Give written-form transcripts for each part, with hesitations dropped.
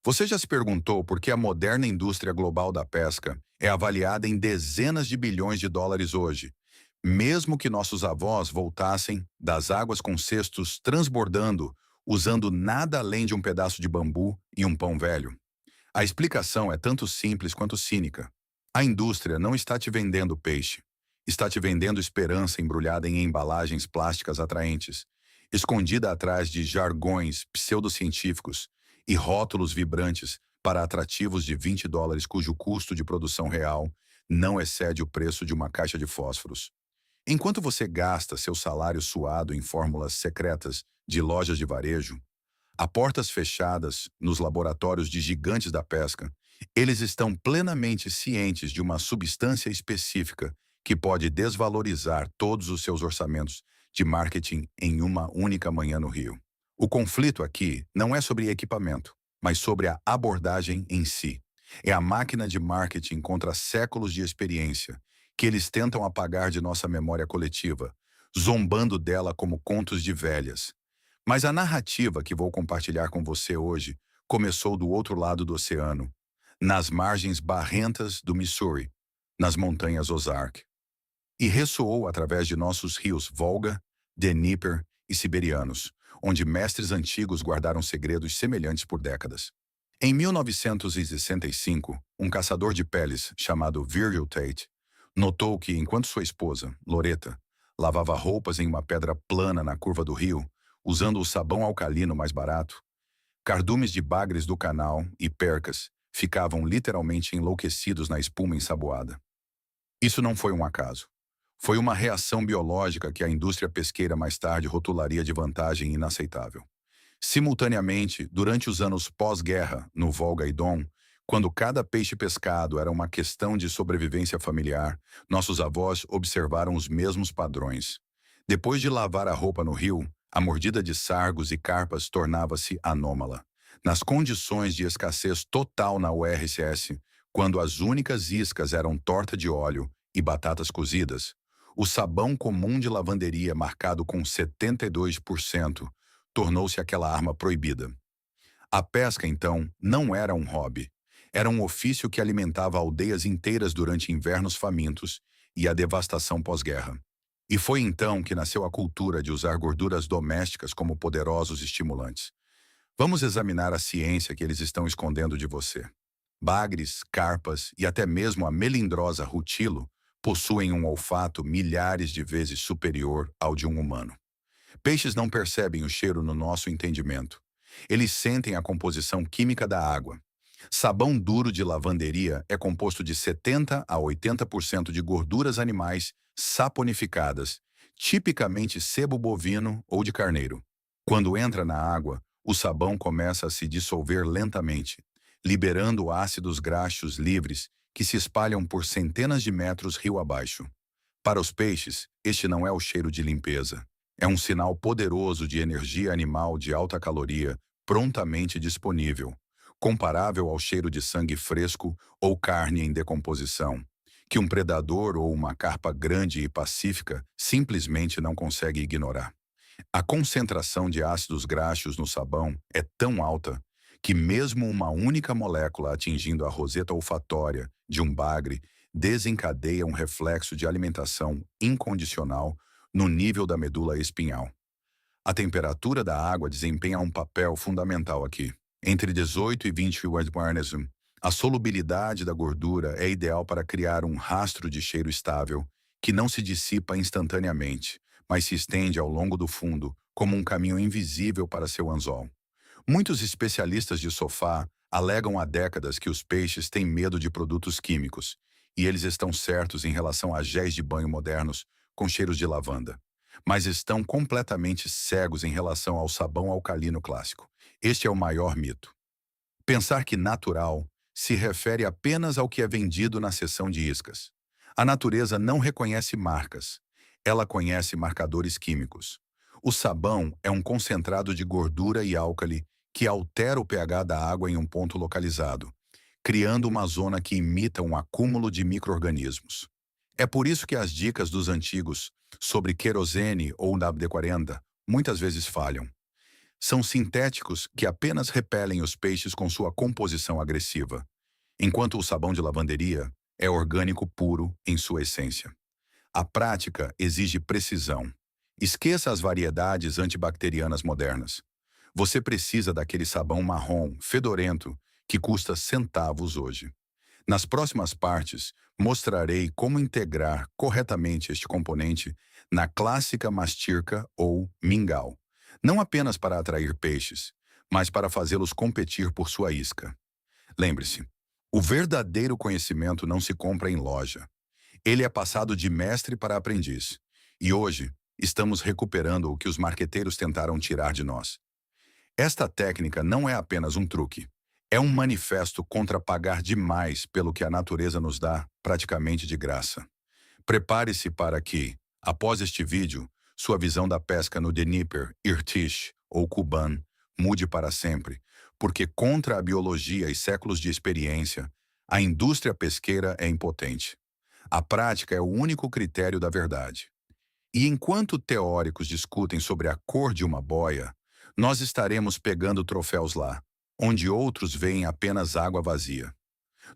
Você já se perguntou por que a moderna indústria global da pesca é avaliada em dezenas de bilhões de dólares hoje, mesmo que nossos avós voltassem das águas com cestos transbordando, usando nada além de um pedaço de bambu e um pão velho? A explicação é tanto simples quanto cínica. A indústria não está te vendendo peixe, está te vendendo esperança embrulhada em embalagens plásticas atraentes, escondida atrás de jargões pseudocientíficos e rótulos vibrantes para atrativos de US$ 20 cujo custo de produção real não excede o preço de uma caixa de fósforos. Enquanto você gasta seu salário suado em fórmulas secretas de lojas de varejo, a portas fechadas nos laboratórios de gigantes da pesca, eles estão plenamente cientes de uma substância específica que pode desvalorizar todos os seus orçamentos de marketing em uma única manhã no Rio. O conflito aqui não é sobre equipamento, mas sobre a abordagem em si. É a máquina de marketing contra séculos de experiência que eles tentam apagar de nossa memória coletiva, zombando dela como contos de velhas. Mas a narrativa que vou compartilhar com você hoje começou do outro lado do oceano, nas margens barrentas do Missouri, nas montanhas Ozark, e ressoou através de nossos rios Volga, Dnieper e Siberianos, onde mestres antigos guardaram segredos semelhantes por décadas. Em 1965, um caçador de peles chamado Virgil Tate notou que, enquanto sua esposa, Loretta, lavava roupas em uma pedra plana na curva do rio, usando o sabão alcalino mais barato, cardumes de bagres do canal e percas ficavam literalmente enlouquecidos na espuma ensaboada. Isso não foi um acaso. Foi uma reação biológica que a indústria pesqueira mais tarde rotularia de vantagem inaceitável. Simultaneamente, durante os anos pós-guerra, no Volga e Don, quando cada peixe pescado era uma questão de sobrevivência familiar, nossos avós observaram os mesmos padrões. Depois de lavar a roupa no rio, a mordida de sargos e carpas tornava-se anômala. Nas condições de escassez total na URSS, quando as únicas iscas eram torta de óleo e batatas cozidas, o sabão comum de lavanderia marcado com 72% tornou-se aquela arma proibida. A pesca, então, não era um hobby. Era um ofício que alimentava aldeias inteiras durante invernos famintos e a devastação pós-guerra. E foi então que nasceu a cultura de usar gorduras domésticas como poderosos estimulantes. Vamos examinar a ciência que eles estão escondendo de você. Bagres, carpas e até mesmo a melindrosa rutilo possuem um olfato milhares de vezes superior ao de um humano. Peixes não percebem o cheiro no nosso entendimento. Eles sentem a composição química da água. Sabão duro de lavanderia é composto de 70 a 80% de gorduras animais saponificadas, tipicamente sebo bovino ou de carneiro. Quando entra na água, o sabão começa a se dissolver lentamente, liberando ácidos graxos livres que se espalham por centenas de metros rio abaixo. Para os peixes, este não é o cheiro de limpeza. É um sinal poderoso de energia animal de alta caloria, prontamente disponível, comparável ao cheiro de sangue fresco ou carne em decomposição, que um predador ou uma carpa grande e pacífica simplesmente não consegue ignorar. A concentração de ácidos graxos no sabão é tão alta que mesmo uma única molécula atingindo a roseta olfatória de um bagre desencadeia um reflexo de alimentação incondicional no nível da medula espinhal. A temperatura da água desempenha um papel fundamental aqui. Entre 18 e 20 atm, a solubilidade da gordura é ideal para criar um rastro de cheiro estável que não se dissipa instantaneamente, mas se estende ao longo do fundo como um caminho invisível para seu anzol. Muitos especialistas de sofá alegam há décadas que os peixes têm medo de produtos químicos, e eles estão certos em relação a géis de banho modernos com cheiros de lavanda, mas estão completamente cegos em relação ao sabão alcalino clássico. Este é o maior mito. Pensar que natural se refere apenas ao que é vendido na seção de iscas. A natureza não reconhece marcas. Ela conhece marcadores químicos. O sabão é um concentrado de gordura e álcali que altera o pH da água em um ponto localizado, criando uma zona que imita um acúmulo de micro-organismos. É por isso que as dicas dos antigos sobre querosene ou WD-40 muitas vezes falham. são sintéticos que apenas repelem os peixes com sua composição agressiva, enquanto o sabão de lavanderia é orgânico puro em sua essência. A prática exige precisão. Esqueça as variedades antibacterianas modernas. Você precisa daquele sabão marrom, fedorento, que custa centavos hoje. Nas próximas partes, mostrarei como integrar corretamente este componente na clássica mastirca ou mingau, não apenas para atrair peixes, mas para fazê-los competir por sua isca. Lembre-se, o verdadeiro conhecimento não se compra em loja. Ele é passado de mestre para aprendiz. E hoje, estamos recuperando o que os marqueteiros tentaram tirar de nós. Esta técnica não é apenas um truque. É um manifesto contra pagar demais pelo que a natureza nos dá, praticamente de graça. Prepare-se para que, após este vídeo, sua visão da pesca no Dnieper, Irtysh ou Kuban mude para sempre, porque contra a biologia e séculos de experiência, a indústria pesqueira é impotente. A prática é o único critério da verdade. E enquanto teóricos discutem sobre a cor de uma boia, nós estaremos pegando troféus lá, onde outros veem apenas água vazia.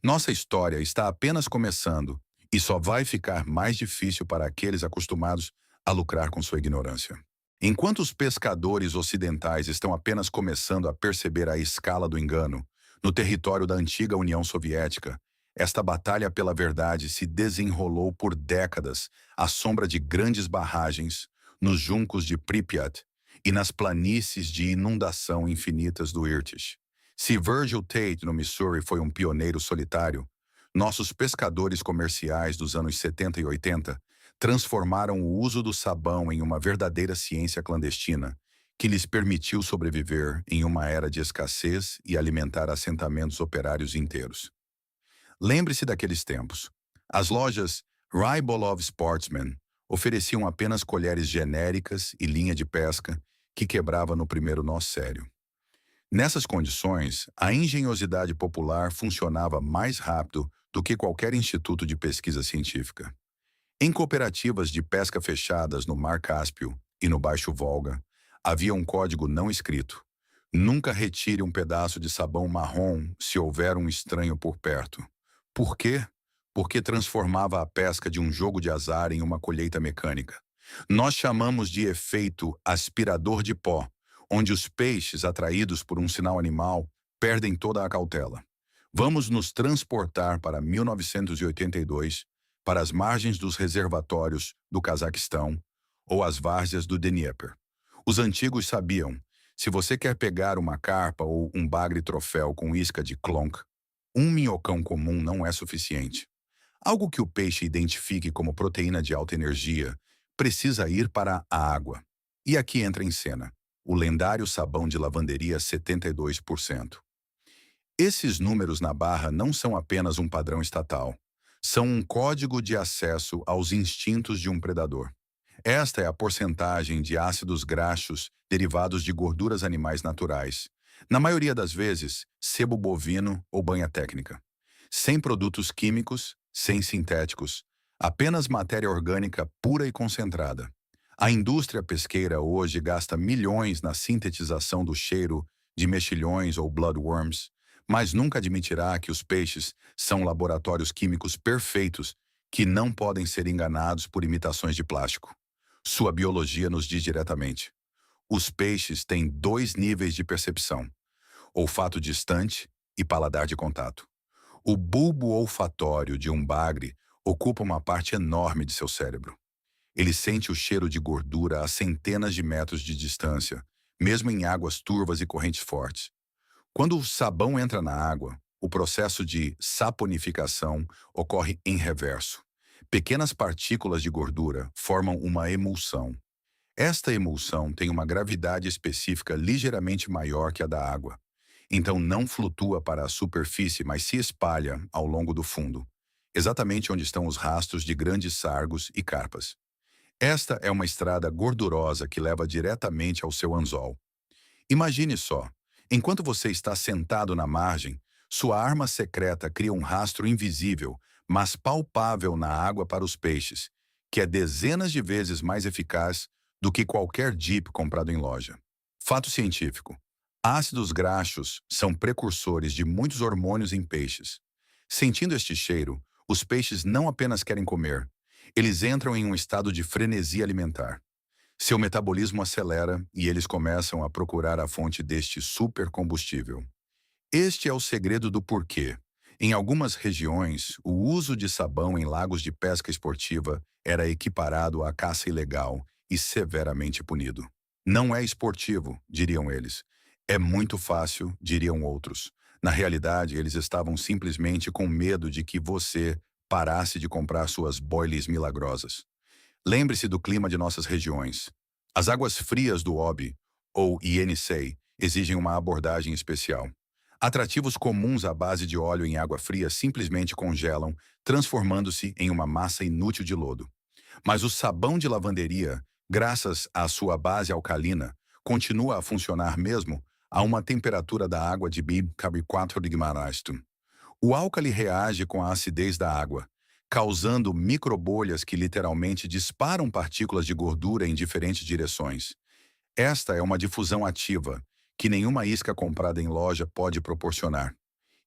Nossa história está apenas começando e só vai ficar mais difícil para aqueles acostumados a lucrar com sua ignorância. Enquanto os pescadores ocidentais estão apenas começando a perceber a escala do engano, no território da antiga União Soviética, esta batalha pela verdade se desenrolou por décadas à sombra de grandes barragens, nos juncos de Pripyat e nas planícies de inundação infinitas do Irtysh. Se Virgil Tate, no Missouri, foi um pioneiro solitário, nossos pescadores comerciais dos anos 70 e 80 transformaram o uso do sabão em uma verdadeira ciência clandestina, que lhes permitiu sobreviver em uma era de escassez e alimentar assentamentos operários inteiros. Lembre-se daqueles tempos. As lojas Rybolov Sportsman ofereciam apenas colheres genéricas e linha de pesca que quebrava no primeiro nó sério. Nessas condições, a engenhosidade popular funcionava mais rápido do que qualquer instituto de pesquisa científica. Em cooperativas de pesca fechadas no Mar Cáspio e no Baixo Volga, havia um código não escrito. Nunca retire um pedaço de sabão marrom se houver um estranho por perto. Por quê? Porque transformava a pesca de um jogo de azar em uma colheita mecânica. Nós chamamos de efeito aspirador de pó, onde os peixes, atraídos por um sinal animal, perdem toda a cautela. Vamos nos transportar para 1982, para as margens dos reservatórios do Cazaquistão ou as várzeas do Dnieper. Os antigos sabiam, se você quer pegar uma carpa ou um bagre troféu com isca de clonk, um minhocão comum não é suficiente. Algo que o peixe identifique como proteína de alta energia precisa ir para a água. E aqui entra em cena o lendário sabão de lavanderia 72%. Esses números na barra não são apenas um padrão estatal. São um código de acesso aos instintos de um predador. Esta é a porcentagem de ácidos graxos derivados de gorduras animais naturais. Na maioria das vezes, sebo bovino ou banha técnica. Sem produtos químicos, sem sintéticos, apenas matéria orgânica pura e concentrada. A indústria pesqueira hoje gasta milhões na sintetização do cheiro de mexilhões ou bloodworms, mas nunca admitirá que os peixes são laboratórios químicos perfeitos que não podem ser enganados por imitações de plástico. Sua biologia nos diz diretamente. Os peixes têm 2 níveis de percepção: olfato distante e paladar de contato. O bulbo olfatório de um bagre ocupa uma parte enorme de seu cérebro. Ele sente o cheiro de gordura a centenas de metros de distância, mesmo em águas turvas e correntes fortes. Quando o sabão entra na água, o processo de saponificação ocorre em reverso. Pequenas partículas de gordura formam uma emulsão. Esta emulsão tem uma gravidade específica ligeiramente maior que a da água. Então não flutua para a superfície, mas se espalha ao longo do fundo, exatamente onde estão os rastros de grandes sargos e carpas. Esta é uma estrada gordurosa que leva diretamente ao seu anzol. Imagine só, enquanto você está sentado na margem, sua arma secreta cria um rastro invisível, mas palpável na água para os peixes, que é dezenas de vezes mais eficaz do que qualquer dip comprado em loja. Fato científico. Ácidos graxos são precursores de muitos hormônios em peixes. Sentindo este cheiro, os peixes não apenas querem comer, eles entram em um estado de frenesi alimentar. Seu metabolismo acelera e eles começam a procurar a fonte deste supercombustível. Este é o segredo do porquê. Em algumas regiões, o uso de sabão em lagos de pesca esportiva era equiparado à caça ilegal e severamente punido. Não é esportivo, diriam eles. É muito fácil, diriam outros. Na realidade, eles estavam simplesmente com medo de que você parasse de comprar suas boilies milagrosas. Lembre-se do clima de nossas regiões. As águas frias do Obi, ou Yenisei, exigem uma abordagem especial. Atrativos comuns à base de óleo em água fria simplesmente congelam, transformando-se em uma massa inútil de lodo. Mas o sabão de lavanderia, graças à sua base alcalina, continua a funcionar mesmo a uma temperatura da água de Bib-4 de Guimarães. O álcali reage com a acidez da água, causando microbolhas que literalmente disparam partículas de gordura em diferentes direções. Esta é uma difusão ativa, que nenhuma isca comprada em loja pode proporcionar.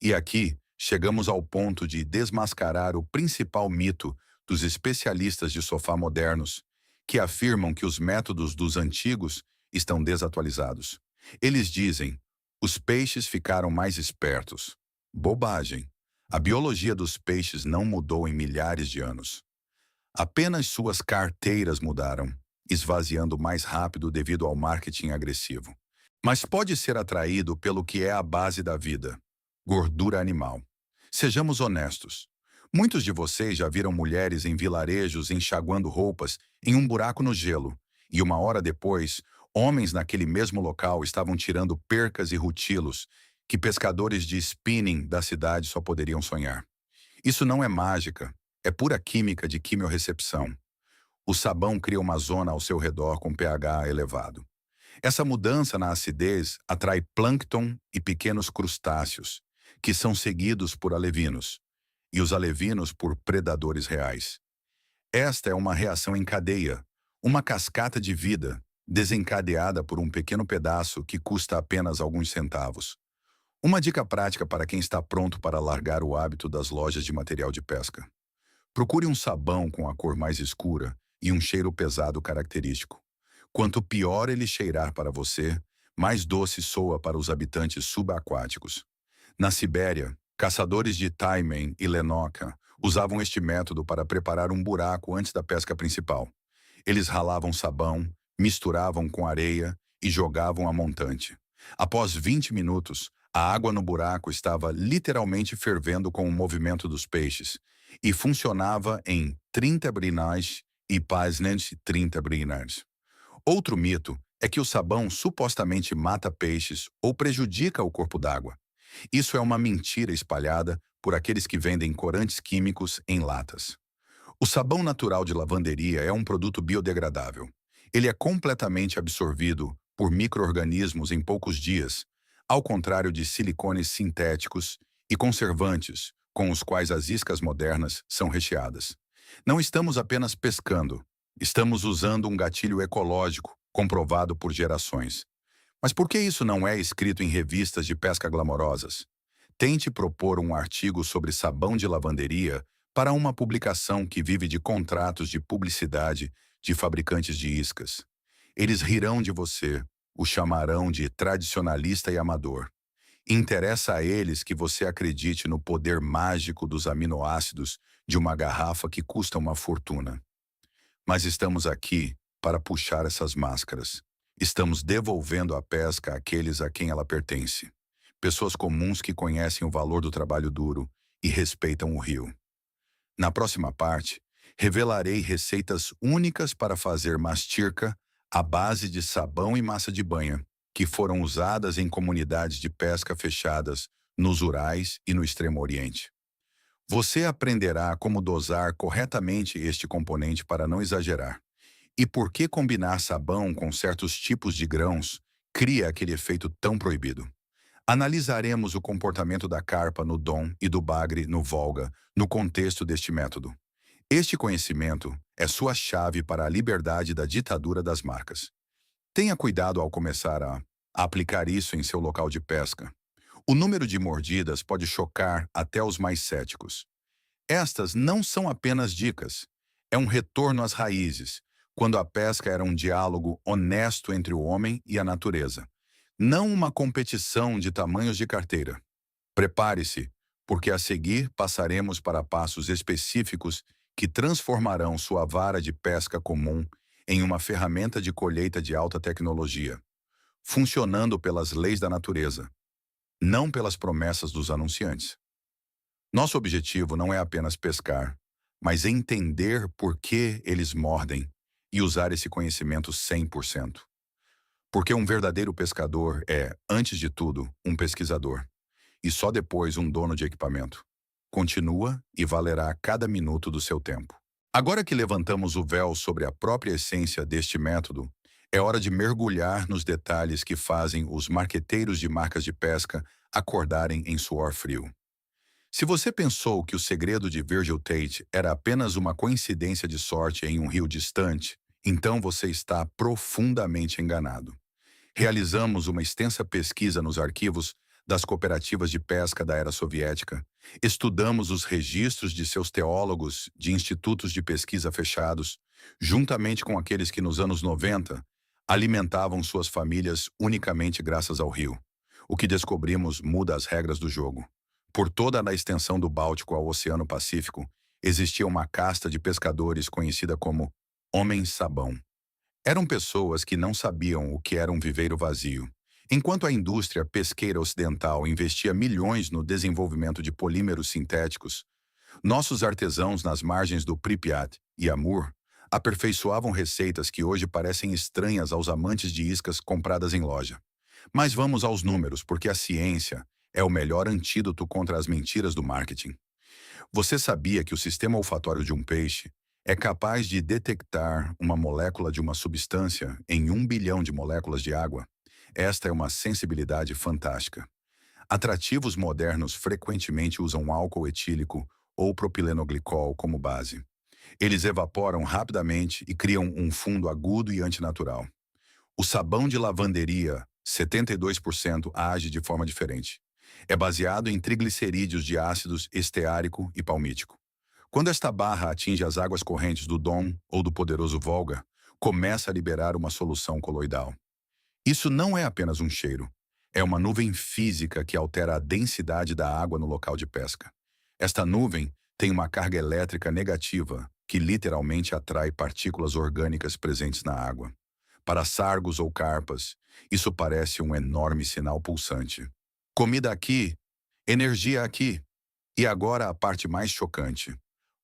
E aqui, chegamos ao ponto de desmascarar o principal mito dos especialistas de sofá modernos, que afirmam que os métodos dos antigos estão desatualizados. Eles dizem, os peixes ficaram mais espertos. Bobagem. A biologia dos peixes não mudou em milhares de anos. Apenas suas carteiras mudaram, esvaziando mais rápido devido ao marketing agressivo. Mas pode ser atraído pelo que é a base da vida: gordura animal. Sejamos honestos. Muitos de vocês já viram mulheres em vilarejos enxaguando roupas em um buraco no gelo, e uma hora depois, homens naquele mesmo local estavam tirando percas e rutilos que pescadores de spinning da cidade só poderiam sonhar. Isso não é mágica, é pura química de quimiorrecepção. O sabão cria uma zona ao seu redor com pH elevado. Essa mudança na acidez atrai plâncton e pequenos crustáceos, que são seguidos por alevinos, e os alevinos por predadores reais. Esta é uma reação em cadeia, uma cascata de vida, desencadeada por um pequeno pedaço que custa apenas alguns centavos. Uma dica prática para quem está pronto para largar o hábito das lojas de material de pesca. Procure um sabão com a cor mais escura e um cheiro pesado característico. Quanto pior ele cheirar para você, mais doce soa para os habitantes subaquáticos. Na Sibéria, caçadores de taimen e lenoca usavam este método para preparar um buraco antes da pesca principal. Eles ralavam sabão, misturavam com areia e jogavam a montante. Após 20 minutos, a água no buraco estava literalmente fervendo com o movimento dos peixes e funcionava em 30 brinais e pasnens 30 brinais. Outro mito é que o sabão supostamente mata peixes ou prejudica o corpo d'água. Isso é uma mentira espalhada por aqueles que vendem corantes químicos em latas. O sabão natural de lavanderia é um produto biodegradável. Ele é completamente absorvido por micro-organismos em poucos dias, ao contrário de silicones sintéticos e conservantes com os quais as iscas modernas são recheadas. Não estamos apenas pescando, estamos usando um gatilho ecológico comprovado por gerações. Mas por que isso não é escrito em revistas de pesca glamorosas? Tente propor um artigo sobre sabão de lavanderia para uma publicação que vive de contratos de publicidade de fabricantes de iscas. Eles rirão de você, o chamarão de tradicionalista e amador. Interessa a eles que você acredite no poder mágico dos aminoácidos de uma garrafa que custa uma fortuna. Mas estamos aqui para puxar essas máscaras. Estamos devolvendo a pesca àqueles a quem ela pertence. Pessoas comuns que conhecem o valor do trabalho duro e respeitam o rio. Na próxima parte, revelarei receitas únicas para fazer mastirca à base de sabão e massa de banha, que foram usadas em comunidades de pesca fechadas nos Urais e no Extremo Oriente. Você aprenderá como dosar corretamente este componente para não exagerar, e por que combinar sabão com certos tipos de grãos cria aquele efeito tão proibido. Analisaremos o comportamento da carpa no Don e do bagre no Volga no contexto deste método. Este conhecimento é sua chave para a liberdade da ditadura das marcas. Tenha cuidado ao começar a a aplicar isso em seu local de pesca. O número de mordidas pode chocar até os mais céticos. Estas não são apenas dicas, é um retorno às raízes, quando a pesca era um diálogo honesto entre o homem e a natureza, não uma competição de tamanhos de carteira. Prepare-se, porque a seguir passaremos para passos específicos que transformarão sua vara de pesca comum em uma ferramenta de colheita de alta tecnologia, funcionando pelas leis da natureza, não pelas promessas dos anunciantes. Nosso objetivo não é apenas pescar, mas entender por que eles mordem e usar esse conhecimento 100%. Porque um verdadeiro pescador é, antes de tudo, um pesquisador, e só depois um dono de equipamento. Continua e valerá cada minuto do seu tempo. Agora que levantamos o véu sobre a própria essência deste método, é hora de mergulhar nos detalhes que fazem os marqueteiros de marcas de pesca acordarem em suor frio. Se você pensou que o segredo de Virgil Tate era apenas uma coincidência de sorte em um rio distante, então você está profundamente enganado. Realizamos uma extensa pesquisa nos arquivos das cooperativas de pesca da era soviética, estudamos os registros de seus teólogos de institutos de pesquisa fechados, juntamente com aqueles que nos anos 90 alimentavam suas famílias unicamente graças ao rio. O que descobrimos muda as regras do jogo. Por toda a extensão do Báltico ao Oceano Pacífico, existia uma casta de pescadores conhecida como homens-sabão. Eram pessoas que não sabiam o que era um viveiro vazio. Enquanto a indústria pesqueira ocidental investia milhões no desenvolvimento de polímeros sintéticos, nossos artesãos nas margens do Pripyat e Amur aperfeiçoavam receitas que hoje parecem estranhas aos amantes de iscas compradas em loja. Mas vamos aos números, porque a ciência é o melhor antídoto contra as mentiras do marketing. Você sabia que o sistema olfatório de um peixe é capaz de detectar uma molécula de uma substância em 1 bilhão de moléculas de água? Esta é uma sensibilidade fantástica. Atrativos modernos frequentemente usam álcool etílico ou propilenoglicol como base. Eles evaporam rapidamente e criam um fundo agudo e antinatural. O sabão de lavanderia, 72%, age de forma diferente. É baseado em triglicerídeos de ácidos esteárico e palmítico. Quando esta barra atinge as águas correntes do Don ou do poderoso Volga, começa a liberar uma solução coloidal. Isso não é apenas um cheiro. É uma nuvem física que altera a densidade da água no local de pesca. Esta nuvem tem uma carga elétrica negativa, que literalmente atrai partículas orgânicas presentes na água. Para sargos ou carpas, isso parece um enorme sinal pulsante. Comida aqui, energia aqui. E agora a parte mais chocante.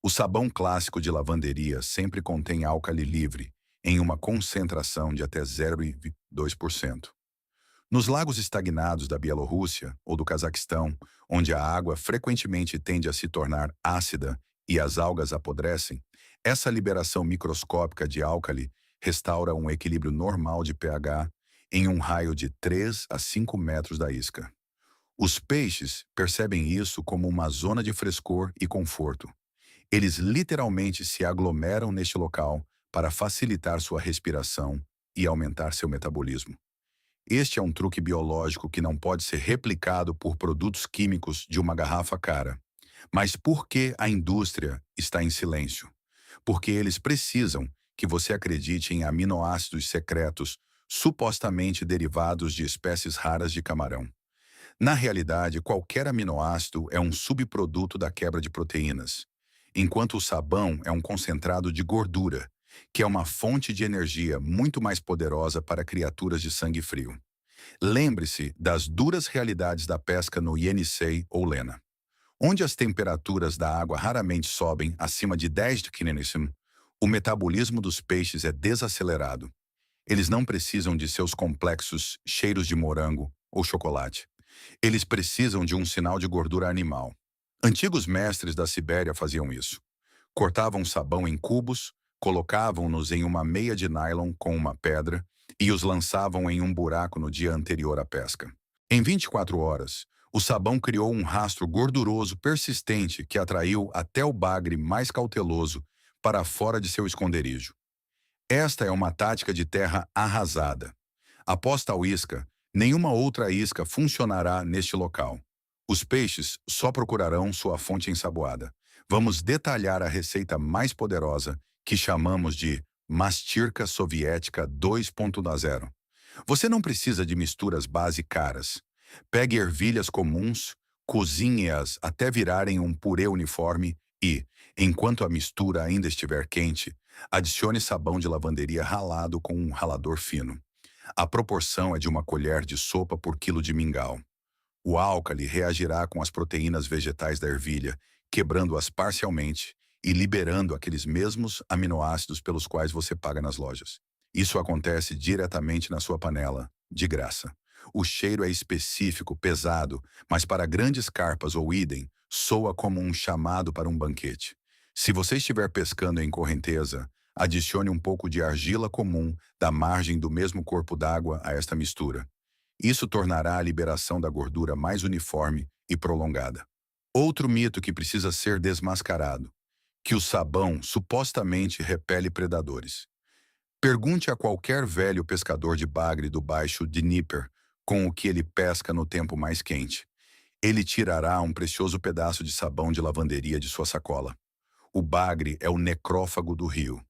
O sabão clássico de lavanderia sempre contém álcali livre, em uma concentração de até 0,2%. Nos lagos estagnados da Bielorrússia ou do Cazaquistão, onde a água frequentemente tende a se tornar ácida e as algas apodrecem, essa liberação microscópica de álcali restaura um equilíbrio normal de pH em um raio de 3 a 5 metros da isca. Os peixes percebem isso como uma zona de frescor e conforto. Eles literalmente se aglomeram neste local para facilitar sua respiração e aumentar seu metabolismo. Este é um truque biológico que não pode ser replicado por produtos químicos de uma garrafa cara. Mas por que a indústria está em silêncio? Porque eles precisam que você acredite em aminoácidos secretos supostamente derivados de espécies raras de camarão. Na realidade, qualquer aminoácido é um subproduto da quebra de proteínas, enquanto o sabão é um concentrado de gordura, que é uma fonte de energia muito mais poderosa para criaturas de sangue frio. Lembre-se das duras realidades da pesca no Yenisei ou Lena. Onde as temperaturas da água raramente sobem acima de 10 Kelvin, o metabolismo dos peixes é desacelerado. Eles não precisam de seus complexos cheiros de morango ou chocolate. Eles precisam de um sinal de gordura animal. Antigos mestres da Sibéria faziam isso. Cortavam sabão em cubos, colocavam-nos em uma meia de nylon com uma pedra e os lançavam em um buraco no dia anterior à pesca. Em 24 horas, o sabão criou um rastro gorduroso persistente que atraiu até o bagre mais cauteloso para fora de seu esconderijo. Esta é uma tática de terra arrasada. Após tal isca, Nenhuma outra isca funcionará neste local. Os peixes só procurarão sua fonte ensaboada. Vamos detalhar a receita mais poderosa, que chamamos de Mastirka Soviética 2.0. Você não precisa de misturas base caras. Pegue ervilhas comuns, cozinhe-as até virarem um purê uniforme e, enquanto a mistura ainda estiver quente, adicione sabão de lavanderia ralado com um ralador fino. A proporção é de uma colher de sopa por quilo de mingau. O álcali reagirá com as proteínas vegetais da ervilha, quebrando-as parcialmente e liberando aqueles mesmos aminoácidos pelos quais você paga nas lojas. Isso acontece diretamente na sua panela, de graça. O cheiro é específico, pesado, mas para grandes carpas ou idem, soa como um chamado para um banquete. Se você estiver pescando em correnteza, adicione um pouco de argila comum da margem do mesmo corpo d'água a esta mistura. Isso tornará a liberação da gordura mais uniforme e prolongada. Outro mito que precisa ser desmascarado, que o sabão supostamente repele predadores. Pergunte a qualquer velho pescador de bagre do Baixo Dnieper com o que ele pesca no tempo mais quente. Ele tirará um precioso pedaço de sabão de lavanderia de sua sacola. O bagre é o necrófago do rio.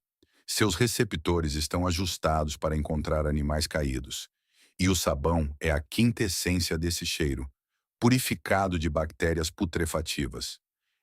Seus receptores estão ajustados para encontrar animais caídos. E o sabão é a quintessência desse cheiro, purificado de bactérias putrefativas.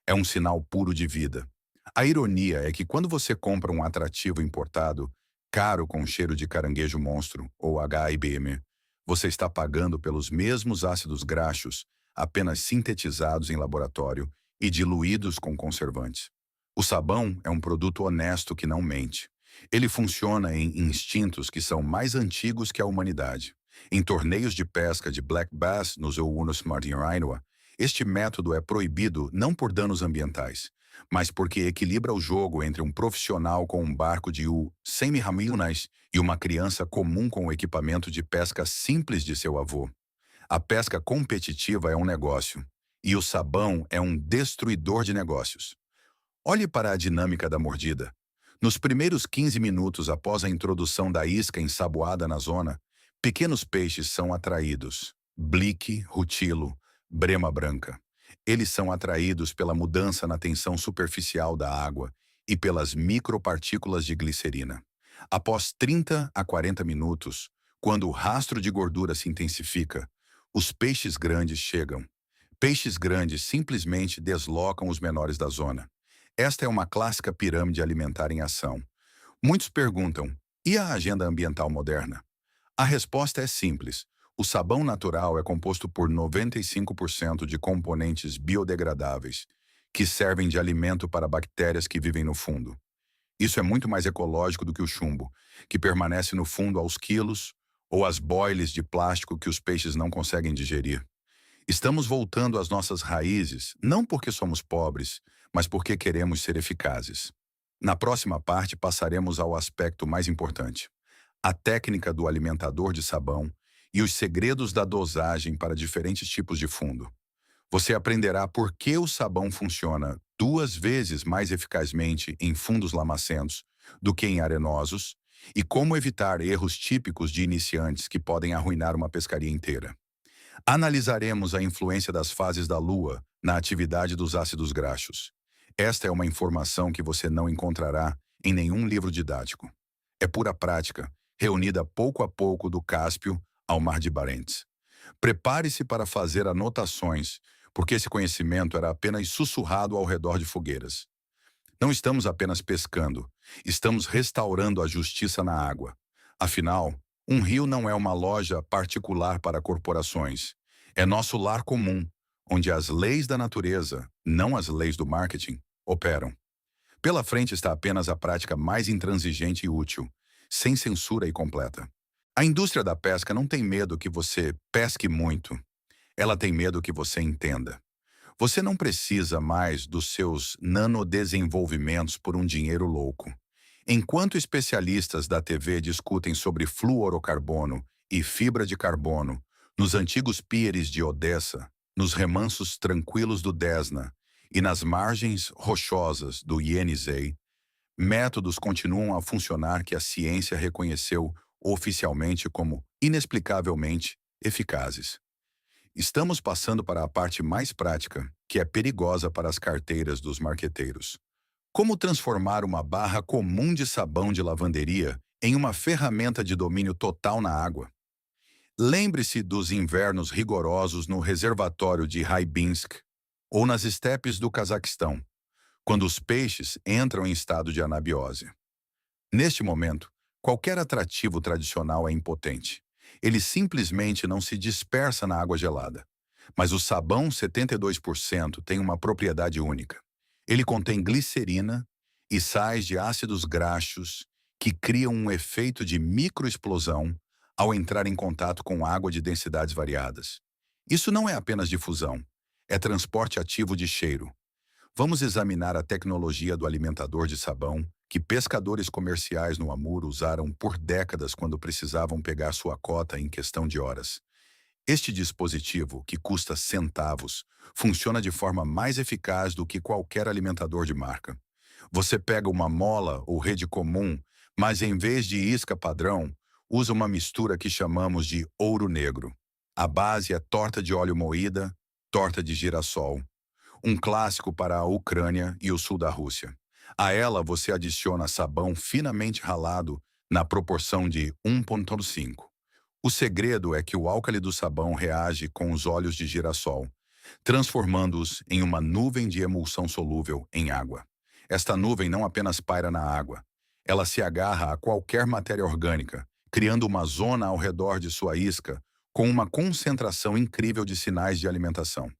É um sinal puro de vida. A ironia é que quando você compra um atrativo importado, caro com cheiro de caranguejo monstro ou HIBM, você está pagando pelos mesmos ácidos graxos, apenas sintetizados em laboratório e diluídos com conservantes. O sabão é um produto honesto que não mente. Ele funciona em instintos que são mais antigos que a humanidade. Em torneios de pesca de Black Bass nos Ounos Martin-Rhinoa, este método é proibido não por danos ambientais, mas porque equilibra o jogo entre um profissional com um barco de semi-ramilnais e uma criança comum com o equipamento de pesca simples de seu avô. A pesca competitiva é um negócio, e o sabão é um destruidor de negócios. Olhe para a dinâmica da mordida. Nos primeiros 15 minutos após a introdução da isca ensaboada na zona, pequenos peixes são atraídos. Blique, rutilo, brema branca. Eles são atraídos pela mudança na tensão superficial da água e pelas micropartículas de glicerina. Após 30 a 40 minutos, quando o rastro de gordura se intensifica, os peixes grandes chegam. Peixes grandes simplesmente deslocam os menores da zona. Esta é uma clássica pirâmide alimentar em ação. Muitos perguntam, e a agenda ambiental moderna? A resposta é simples. O sabão natural é composto por 95% de componentes biodegradáveis, que servem de alimento para bactérias que vivem no fundo. Isso é muito mais ecológico do que o chumbo, que permanece no fundo aos quilos, ou as boiles de plástico que os peixes não conseguem digerir. Estamos voltando às nossas raízes, não porque somos pobres, mas porque queremos ser eficazes. Na próxima parte, passaremos ao aspecto mais importante: a técnica do alimentador de sabão e os segredos da dosagem para diferentes tipos de fundo. Você aprenderá por que o sabão funciona 2 vezes mais eficazmente em fundos lamacentos do que em arenosos e como evitar erros típicos de iniciantes que podem arruinar uma pescaria inteira. Analisaremos a influência das fases da Lua na atividade dos ácidos graxos. Esta é uma informação que você não encontrará em nenhum livro didático. É pura prática, reunida pouco a pouco do Cáspio ao Mar de Barents. Prepare-se para fazer anotações, porque esse conhecimento era apenas sussurrado ao redor de fogueiras. Não estamos apenas pescando, estamos restaurando a justiça na água. Afinal, um rio não é uma loja particular para corporações. É nosso lar comum, onde as leis da natureza, não as leis do marketing, operam. Pela frente está apenas a prática mais intransigente e útil, sem censura e completa. A indústria da pesca não tem medo que você pesque muito. Ela tem medo que você entenda. Você não precisa mais dos seus nanodesenvolvimentos por um dinheiro louco. Enquanto especialistas da TV discutem sobre fluorocarbono e fibra de carbono nos antigos pieres de Odessa, nos remansos tranquilos do Desna e nas margens rochosas do Yenisei, métodos continuam a funcionar que a ciência reconheceu oficialmente como, inexplicavelmente, eficazes. Estamos passando para a parte mais prática, que é perigosa para as carteiras dos marqueteiros. Como transformar uma barra comum de sabão de lavanderia em uma ferramenta de domínio total na água? Lembre-se dos invernos rigorosos no reservatório de Rybinsk ou nas estepes do Cazaquistão, quando os peixes entram em estado de anabiose. Neste momento, qualquer atrativo tradicional é impotente. Ele simplesmente não se dispersa na água gelada. Mas o sabão 72% tem uma propriedade única. Ele contém glicerina e sais de ácidos graxos que criam um efeito de microexplosão ao entrar em contato com água de densidades variadas. Isso não é apenas difusão, é transporte ativo de cheiro. Vamos examinar a tecnologia do alimentador de sabão que pescadores comerciais no Amur usaram por décadas quando precisavam pegar sua cota em questão de horas. Este dispositivo, que custa centavos, funciona de forma mais eficaz do que qualquer alimentador de marca. Você pega uma mola ou rede comum, mas em vez de isca padrão, usa uma mistura que chamamos de ouro negro. A base é torta de óleo moída, torta de girassol, um clássico para a Ucrânia e o sul da Rússia. A ela você adiciona sabão finamente ralado na proporção de 1,5. O segredo é que o álcali do sabão reage com os óleos de girassol, transformando-os em uma nuvem de emulsão solúvel em água. Esta nuvem não apenas paira na água, ela se agarra a qualquer matéria orgânica, criando uma zona ao redor de sua isca com uma concentração incrível de sinais de alimentação.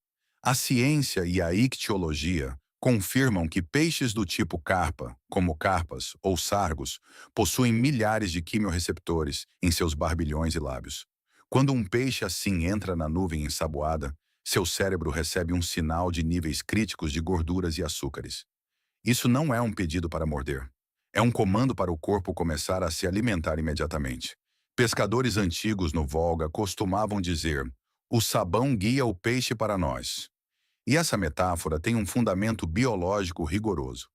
A ciência e a ictiologia confirmam que peixes do tipo carpa, como carpas ou sargos, possuem milhares de quimiorreceptores em seus barbilhões e lábios. Quando um peixe assim entra na nuvem ensaboada, seu cérebro recebe um sinal de níveis críticos de gorduras e açúcares. Isso não é um pedido para morder. É um comando para o corpo começar a se alimentar imediatamente. Pescadores antigos no Volga costumavam dizer: "O sabão guia o peixe para nós." E essa metáfora tem um fundamento biológico rigoroso.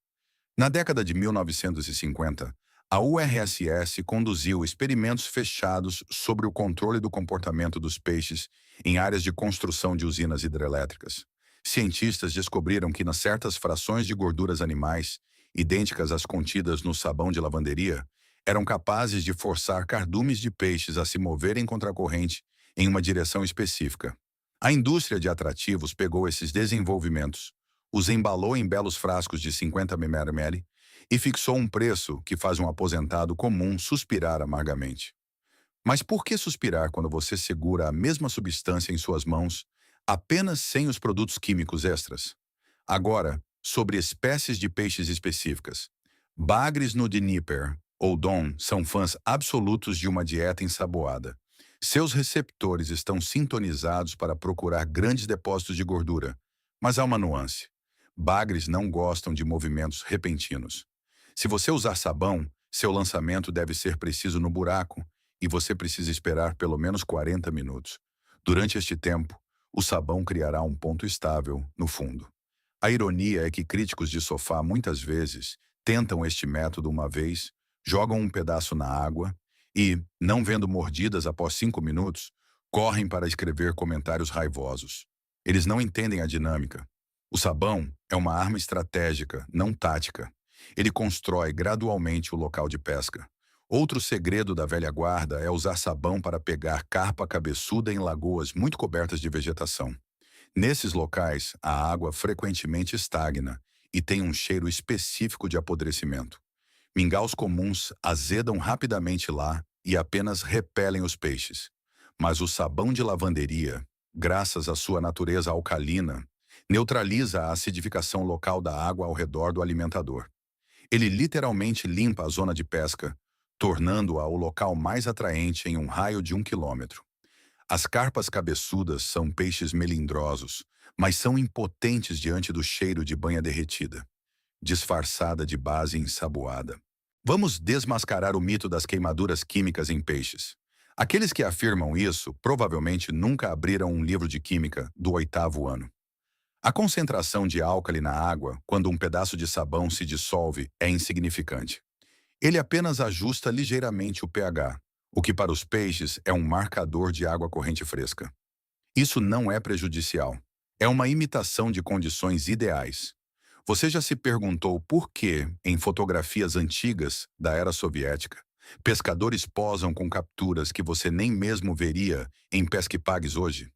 Na década de 1950, a URSS conduziu experimentos fechados sobre o controle do comportamento dos peixes em áreas de construção de usinas hidrelétricas. Cientistas descobriram que nas certas frações de gorduras animais, idênticas às contidas no sabão de lavanderia, eram capazes de forçar cardumes de peixes a se moverem contra a corrente em uma direção específica. A indústria de atrativos pegou esses desenvolvimentos, os embalou em belos frascos de 50 ml e fixou um preço que faz um aposentado comum suspirar amargamente. Mas por que suspirar quando você segura a mesma substância em suas mãos, apenas sem os produtos químicos extras? Agora, sobre espécies de peixes específicas. Bagres no Dnieper ou Don são fãs absolutos de uma dieta ensaboada. Seus receptores estão sintonizados para procurar grandes depósitos de gordura, mas há uma nuance. Bagres não gostam de movimentos repentinos. Se você usar sabão, seu lançamento deve ser preciso no buraco e você precisa esperar pelo menos 40 minutos. Durante este tempo, o sabão criará um ponto estável no fundo. A ironia é que críticos de sofá muitas vezes tentam este método uma vez, jogam um pedaço na água e, não vendo mordidas após 5 minutos, correm para escrever comentários raivosos. Eles não entendem a dinâmica. O sabão é uma arma estratégica, não tática. Ele constrói gradualmente o local de pesca. Outro segredo da velha guarda é usar sabão para pegar carpa cabeçuda em lagoas muito cobertas de vegetação. Nesses locais, a água frequentemente estagna e tem um cheiro específico de apodrecimento. Mingaus comuns azedam rapidamente lá e apenas repelem os peixes. Mas o sabão de lavanderia, graças à sua natureza alcalina, neutraliza a acidificação local da água ao redor do alimentador. Ele literalmente limpa a zona de pesca, tornando-a o local mais atraente em um raio de 1 quilômetro. As carpas cabeçudas são peixes melindrosos, mas são impotentes diante do cheiro de banha derretida, disfarçada de base ensaboada. Vamos desmascarar o mito das queimaduras químicas em peixes. Aqueles que afirmam isso provavelmente nunca abriram um livro de química do 8º ano. A concentração de álcali na água, quando um pedaço de sabão se dissolve, é insignificante. Ele apenas ajusta ligeiramente o pH, o que para os peixes é um marcador de água corrente fresca. Isso não é prejudicial. É uma imitação de condições ideais. Você já se perguntou por que, em fotografias antigas da era soviética, pescadores posam com capturas que você nem mesmo veria em pesque-pagues hoje?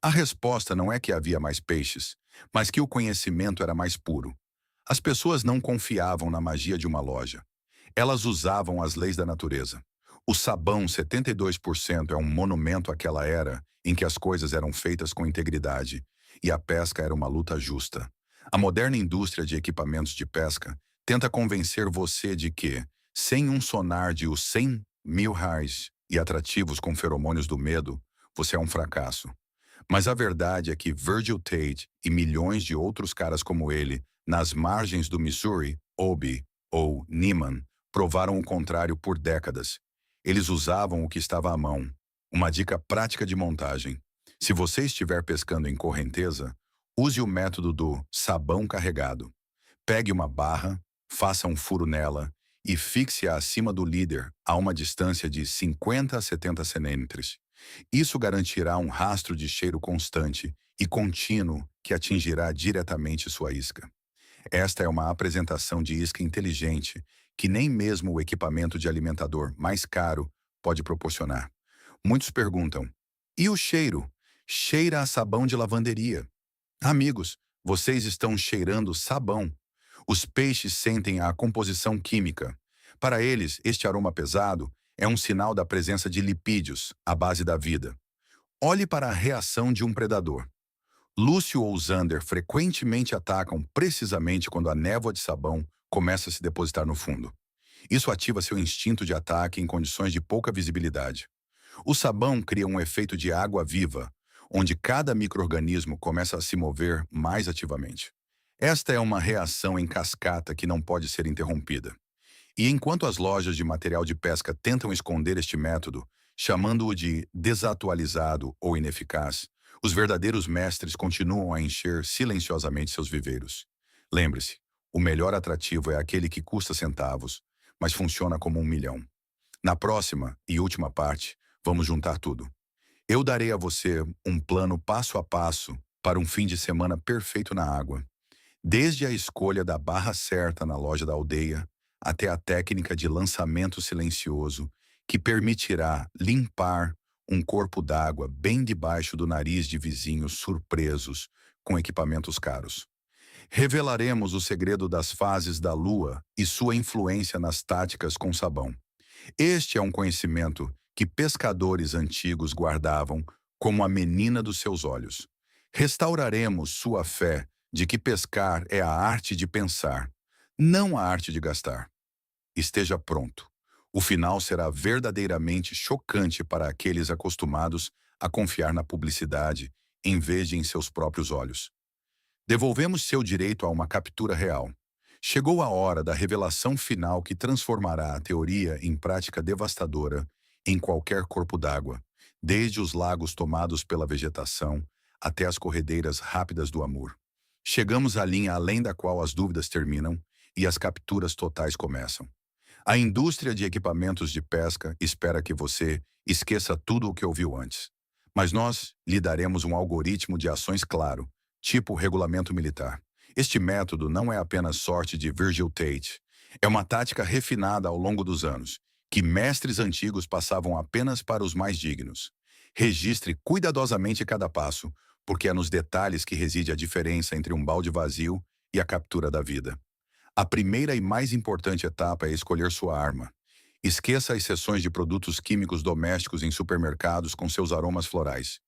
A resposta não é que havia mais peixes, mas que o conhecimento era mais puro. As pessoas não confiavam na magia de uma loja. Elas usavam as leis da natureza. O sabão 72% é um monumento àquela era em que as coisas eram feitas com integridade e a pesca era uma luta justa. A moderna indústria de equipamentos de pesca tenta convencer você de que, sem um sonar de os 100 mil reais e atrativos com feromônios do medo, você é um fracasso. Mas a verdade é que Virgil Tate e milhões de outros caras como ele, nas margens do Missouri, Obi ou Neiman, provaram o contrário por décadas. Eles usavam o que estava à mão. Uma dica prática de montagem. Se você estiver pescando em correnteza, use o método do sabão carregado. Pegue uma barra, faça um furo nela e fixe-a acima do líder a uma distância de 50 a 70 centímetros. Isso garantirá um rastro de cheiro constante e contínuo que atingirá diretamente sua isca. Esta é uma apresentação de isca inteligente que nem mesmo o equipamento de alimentador mais caro pode proporcionar. Muitos perguntam, e o cheiro? Cheira a sabão de lavanderia. Amigos, vocês estão cheirando sabão. Os peixes sentem a composição química. Para eles, este aroma pesado é um sinal da presença de lipídios, a base da vida. Olhe para a reação de um predador. Lúcio ou Xander frequentemente atacam precisamente quando a névoa de sabão começa a se depositar no fundo. Isso ativa seu instinto de ataque em condições de pouca visibilidade. O sabão cria um efeito de água viva, onde cada micro-organismo começa a se mover mais ativamente. Esta é uma reação em cascata que não pode ser interrompida. E enquanto as lojas de material de pesca tentam esconder este método, chamando-o de desatualizado ou ineficaz, os verdadeiros mestres continuam a encher silenciosamente seus viveiros. Lembre-se, o melhor atrativo é aquele que custa centavos, mas funciona como 1 milhão. Na próxima e última parte, vamos juntar tudo. Eu darei a você um plano passo a passo para um fim de semana perfeito na água. Desde a escolha da barra certa na loja da aldeia, até a técnica de lançamento silencioso, que permitirá limpar um corpo d'água bem debaixo do nariz de vizinhos surpresos com equipamentos caros. Revelaremos o segredo das fases da lua e sua influência nas táticas com sabão. Este é um conhecimento que pescadores antigos guardavam como a menina dos seus olhos. Restauraremos sua fé de que pescar é a arte de pensar, não a arte de gastar. Esteja pronto. O final será verdadeiramente chocante para aqueles acostumados a confiar na publicidade em vez de em seus próprios olhos. Devolvemos seu direito a uma captura real. Chegou a hora da revelação final que transformará a teoria em prática devastadora em qualquer corpo d'água, desde os lagos tomados pela vegetação até as corredeiras rápidas do Amur. Chegamos à linha além da qual as dúvidas terminam e as capturas totais começam. A indústria de equipamentos de pesca espera que você esqueça tudo o que ouviu antes. Mas nós lhe daremos um algoritmo de ações claro, tipo regulamento militar. Este método não é apenas sorte de Virgil Tate. É uma tática refinada ao longo dos anos, que mestres antigos passavam apenas para os mais dignos. Registre cuidadosamente cada passo, porque é nos detalhes que reside a diferença entre um balde vazio e a captura da vida. A primeira e mais importante etapa é escolher sua arma. Esqueça as seções de produtos químicos domésticos em supermercados com seus aromas florais.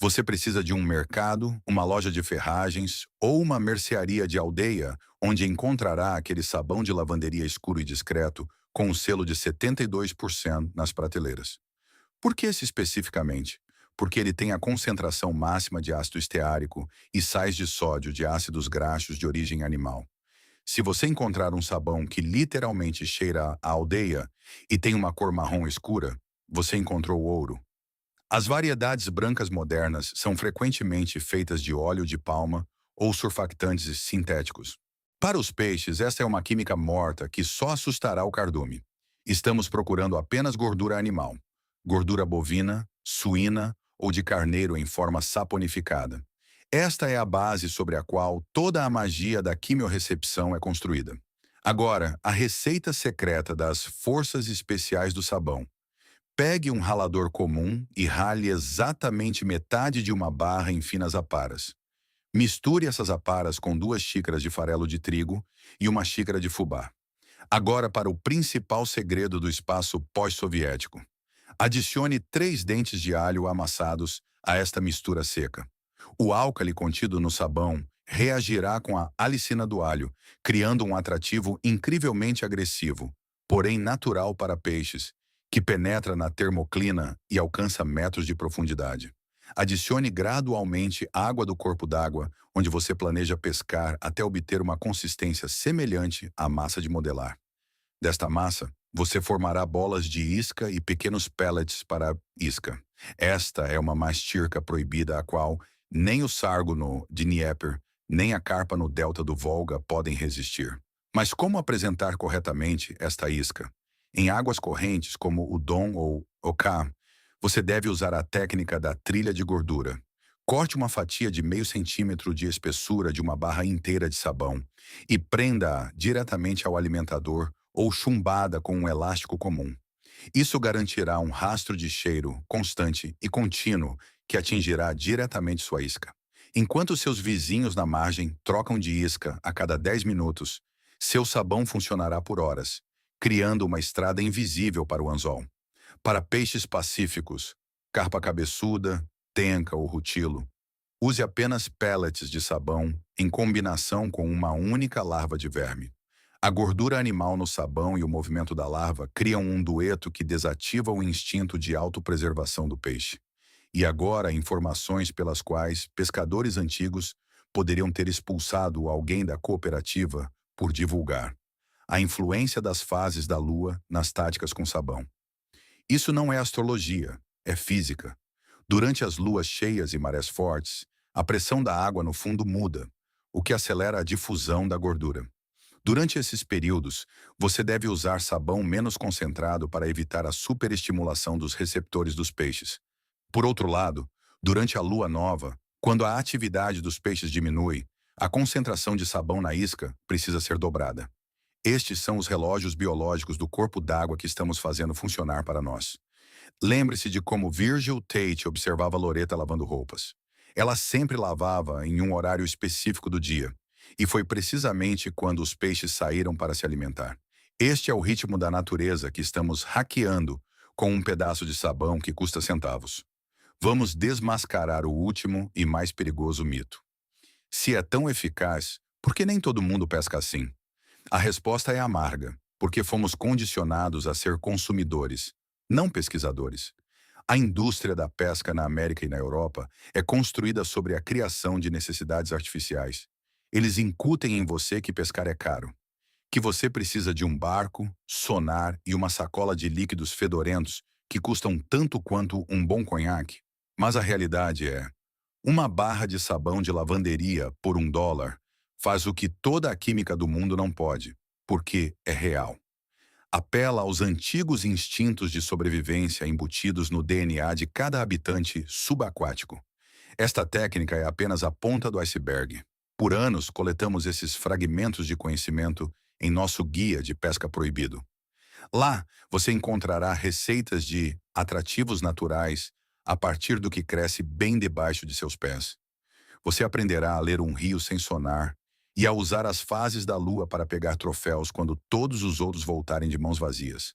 Você precisa de um mercado, uma loja de ferragens ou uma mercearia de aldeia onde encontrará aquele sabão de lavanderia escuro e discreto com o selo de 72% nas prateleiras. Por que esse especificamente? Porque ele tem a concentração máxima de ácido esteárico e sais de sódio de ácidos graxos de origem animal. Se você encontrar um sabão que literalmente cheira a aldeia e tem uma cor marrom escura, você encontrou ouro. As variedades brancas modernas são frequentemente feitas de óleo de palma ou surfactantes sintéticos. Para os peixes, esta é uma química morta que só assustará o cardume. Estamos procurando apenas gordura animal. gordura bovina, suína ou de carneiro em forma saponificada. Esta é a base sobre a qual toda a magia da quimiorrecepção é construída. Agora, a receita secreta das forças especiais do sabão. Pegue um ralador comum e rale exatamente metade de uma barra em finas aparas. Misture essas aparas com 2 xícaras de farelo de trigo e 1 xícara de fubá. Agora para o principal segredo do espaço pós-soviético. Adicione 3 dentes de alho amassados a esta mistura seca. O álcali contido no sabão reagirá com a alicina do alho, criando um atrativo incrivelmente agressivo, porém natural para peixes, que penetra na termoclina e alcança metros de profundidade. Adicione gradualmente água do corpo d'água, onde você planeja pescar até obter uma consistência semelhante à massa de modelar. Desta massa, você formará bolas de isca e pequenos pellets para a isca. Esta é uma mastirca proibida a qual nem o sargo no Dnieper, nem a carpa no delta do Volga podem resistir. Mas como apresentar corretamente esta isca? Em águas correntes como o Don ou Oká, você deve usar a técnica da trilha de gordura. Corte uma fatia de meio centímetro de espessura de uma barra inteira de sabão e prenda-a diretamente ao alimentador ou chumbada com um elástico comum. Isso garantirá um rastro de cheiro constante e contínuo que atingirá diretamente sua isca. Enquanto seus vizinhos na margem trocam de isca a cada 10 minutos, seu sabão funcionará por horas, criando uma estrada invisível para o anzol. Para peixes pacíficos, carpa cabeçuda, tenca ou rutilo, use apenas pellets de sabão em combinação com uma única larva de verme. A gordura animal no sabão e o movimento da larva criam um dueto que desativa o instinto de autopreservação do peixe. E agora, informações pelas quais pescadores antigos poderiam ter expulsado alguém da cooperativa por divulgar. A influência das fases da lua nas táticas com sabão. Isso não é astrologia, é física. Durante as luas cheias e marés fortes, a pressão da água no fundo muda, o que acelera a difusão da gordura. Durante esses períodos, você deve usar sabão menos concentrado para evitar a superestimulação dos receptores dos peixes. Por outro lado, durante a lua nova, quando a atividade dos peixes diminui, a concentração de sabão na isca precisa ser dobrada. Estes são os relógios biológicos do corpo d'água que estamos fazendo funcionar para nós. Lembre-se de como Virgil Tate observava Loreta lavando roupas. Ela sempre lavava em um horário específico do dia, e foi precisamente quando os peixes saíram para se alimentar. Este é o ritmo da natureza que estamos hackeando com um pedaço de sabão que custa centavos. Vamos desmascarar o último e mais perigoso mito. Se é tão eficaz, por que nem todo mundo pesca assim? A resposta é amarga, porque fomos condicionados a ser consumidores, não pesquisadores. A indústria da pesca na América e na Europa é construída sobre a criação de necessidades artificiais. Eles incutem em você que pescar é caro, que você precisa de um barco, sonar e uma sacola de líquidos fedorentos que custam tanto quanto um bom conhaque. Mas a realidade é, uma barra de sabão de lavanderia por $1 faz o que toda a química do mundo não pode, porque é real. Apela aos antigos instintos de sobrevivência embutidos no DNA de cada habitante subaquático. Esta técnica é apenas a ponta do iceberg. Por anos, coletamos esses fragmentos de conhecimento em nosso guia de pesca proibido. Lá, você encontrará receitas de atrativos naturais a partir do que cresce bem debaixo de seus pés. Você aprenderá a ler um rio sem sonar e a usar as fases da lua para pegar troféus quando todos os outros voltarem de mãos vazias.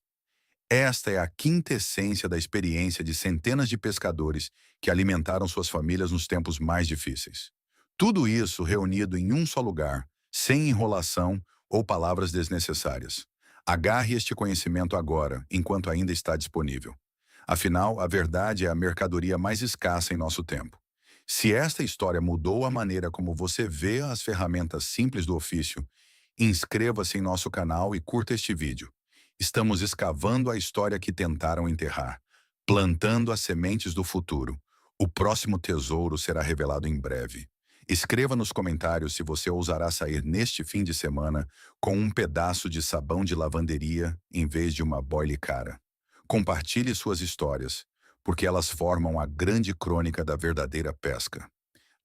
Esta é a quintessência da experiência de centenas de pescadores que alimentaram suas famílias nos tempos mais difíceis. Tudo isso reunido em um só lugar, sem enrolação ou palavras desnecessárias. Agarre este conhecimento agora, enquanto ainda está disponível. Afinal, a verdade é a mercadoria mais escassa em nosso tempo. Se esta história mudou a maneira como você vê as ferramentas simples do ofício, inscreva-se em nosso canal e curta este vídeo. Estamos escavando a história que tentaram enterrar, plantando as sementes do futuro. O próximo tesouro será revelado em breve. Escreva nos comentários se você ousará sair neste fim de semana com um pedaço de sabão de lavanderia em vez de uma boile cara. Compartilhe suas histórias, porque elas formam a grande crônica da verdadeira pesca.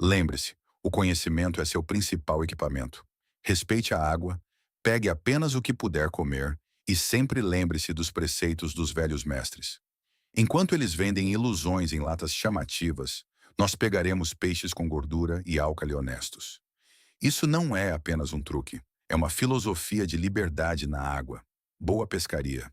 Lembre-se, o conhecimento é seu principal equipamento. Respeite a água, pegue apenas o que puder comer e sempre lembre-se dos preceitos dos velhos mestres. Enquanto eles vendem ilusões em latas chamativas, nós pegaremos peixes com gordura e álcali honestos. Isso não é apenas um truque, é uma filosofia de liberdade na água. Boa pescaria!